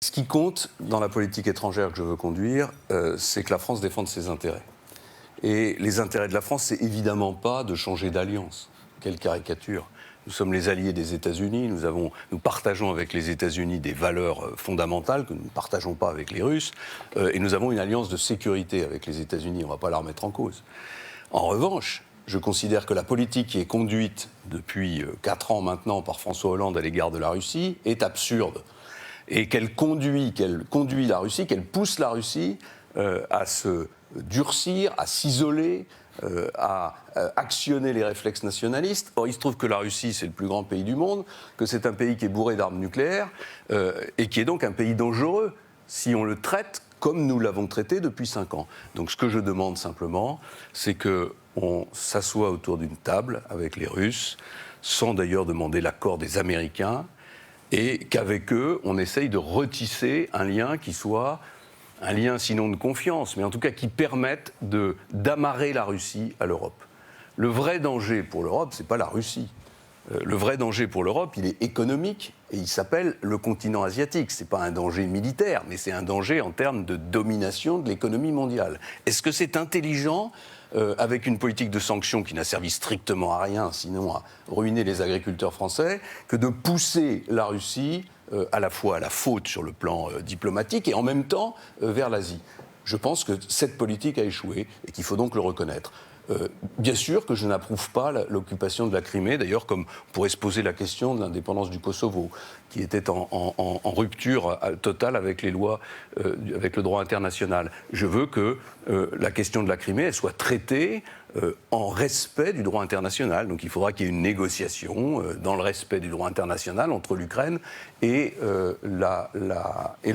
Ce qui compte dans la politique étrangère que je veux conduire, c'est que la France défende ses intérêts. Et les intérêts de la France, c'est évidemment pas de changer d'alliance. Quelle caricature! Nous sommes les alliés des États-Unis, nous partageons avec les États-Unis des valeurs fondamentales que nous ne partageons pas avec les Russes, et nous avons une alliance de sécurité avec les États-Unis, on ne va pas la remettre en cause. En revanche, je considère que la politique qui est conduite depuis 4 ans maintenant par François Hollande à l'égard de la Russie est absurde. Et qu'elle conduit la Russie, qu'elle pousse la Russie à se durcir, à s'isoler, à actionner les réflexes nationalistes. Or, il se trouve que la Russie, c'est le plus grand pays du monde, que c'est un pays qui est bourré d'armes nucléaires et qui est donc un pays dangereux si on le traite comme nous l'avons traité depuis 5 ans. Donc ce que je demande simplement, c'est qu'on s'assoie autour d'une table avec les Russes, sans d'ailleurs demander l'accord des Américains, et qu'avec eux, on essaye de retisser un lien qui soit un lien sinon de confiance, mais en tout cas qui permette d'amarrer la Russie à l'Europe. Le vrai danger pour l'Europe, ce n'est pas la Russie. Le vrai danger pour l'Europe, il est économique et il s'appelle le continent asiatique. Ce n'est pas un danger militaire, mais c'est un danger en termes de domination de l'économie mondiale. Est-ce que c'est intelligent, avec une politique de sanctions qui n'a servi strictement à rien, sinon à ruiner les agriculteurs français, que de pousser la Russie à la fois à la faute sur le plan diplomatique et en même temps vers l'Asie? Je pense que cette politique a échoué et qu'il faut donc le reconnaître. Bien sûr que je n'approuve pas l'occupation de la Crimée, d'ailleurs comme on pourrait se poser la question de l'indépendance du Kosovo, qui était en rupture totale avec les lois, avec le droit international. Je veux que la question de la Crimée elle soit traitée en respect du droit international. Donc il faudra qu'il y ait une négociation dans le respect du droit international entre l'Ukraine et la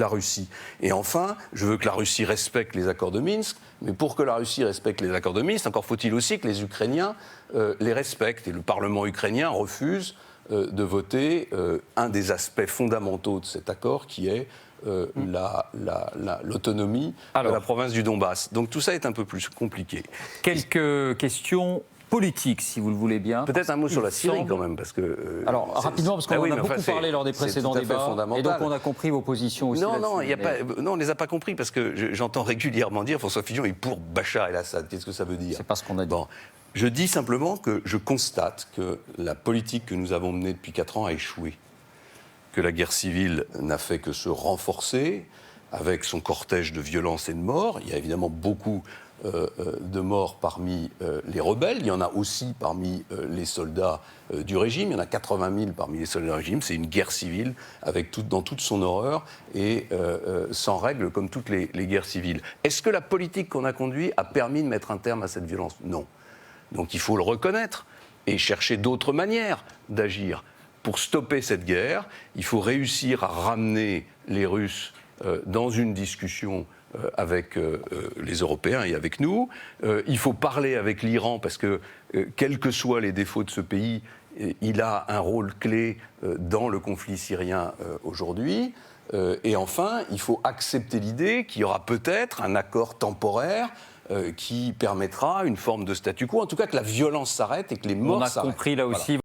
Russie. Et enfin, je veux que la Russie respecte les accords de Minsk, mais pour que la Russie respecte les accords de Minsk, encore faut-il aussi que les Ukrainiens les respectent. Et le Parlement ukrainien refuse de voter un des aspects fondamentaux de cet accord qui est l'autonomie de la province du Donbass. Donc tout ça est un peu plus compliqué. Quelques questions politiques, si vous le voulez bien. Peut-être un mot sur la Syrie quand même, parce que... Alors, rapidement, parce qu'on en a beaucoup parlé lors des précédents débats, et donc on a compris vos positions aussi non, on ne les a pas compris, parce que j'entends régulièrement dire François Fillon est pour Bachar el-Assad. Qu'est-ce que ça veut dire? C'est pas ce qu'on a dit. Bon, je dis simplement que je constate que la politique que nous avons menée depuis 4 ans a échoué, que la guerre civile n'a fait que se renforcer, avec son cortège de violence et de morts. Il y a évidemment beaucoup de morts parmi les rebelles. Il y en a aussi parmi les soldats du régime. Il y en a 80 000 parmi les soldats du régime. C'est une guerre civile dans toute son horreur et sans règle comme toutes les guerres civiles. Est-ce que la politique qu'on a conduite a permis de mettre un terme à cette violence? Non. Donc il faut le reconnaître et chercher d'autres manières d'agir. Pour stopper cette guerre, il faut réussir à ramener les Russes dans une discussion avec les Européens et avec nous. Il faut parler avec l'Iran parce que, quels que soient les défauts de ce pays, il a un rôle clé dans le conflit syrien aujourd'hui. Et enfin, il faut accepter l'idée qu'il y aura peut-être un accord temporaire qui permettra une forme de statu quo, en tout cas que la violence s'arrête et que les morts s'arrêtent. On a compris là aussi. Voilà.